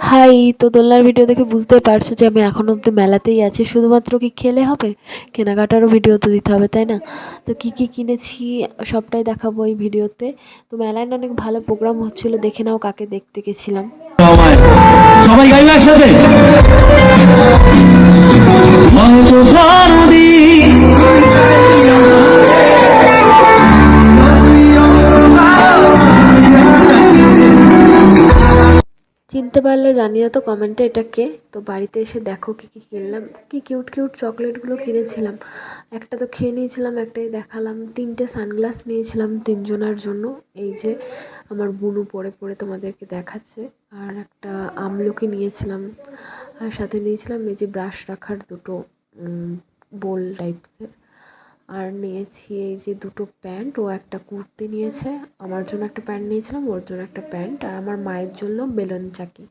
High, তো দোলনার video দেখে বুঝতেই পারছো যে আমি এখনো অব্দি মেলাতেই আছি। শুধুমাত্র কি খেলে হবে? কেনাকাটারও ভিডিও তো দিতে হবে, তাই না? তো কি কি কিনেছি সবটাই দেখাবো এই ভিডিওতে। তো মেলায় না অনেক ভালো প্রোগ্রাম হচ্ছিল, দেখে নাও কাকে দেখতে গেছিলাম। সবাই গাইবে একসাথে। চিনতে পারলে জানিও তো কমেন্টে এটা কে। তো বাড়িতে এসে দেখো কি কি কিনলাম। কি কিউট কিউট চকলেটগুলো কিনেছিলাম। একটা তো খেয়ে নিয়েছিলাম, একটাই দেখালাম। 3টে সানগ্লাস নিয়েছিলাম 3জনের জন্য। এই যে আমার বুনু পরে পরে তোমাদেরকে দেখাচ্ছে। আর একটা আমলকি নিয়েছিলাম। আর সাথে নিয়েছিলাম এই যে ব্রাশ রাখার দুটো বোল টাইপসের। আর নিয়েছি এই যে দুটো প্যান্ট, ও একটা কুর্তি নিয়েছে। আমার জন্য একটা প্যান্ট নিয়েছিলাম, ওর জন্য একটা প্যান্ট। আর আমার মায়ের জন্য বেলুন চাকি।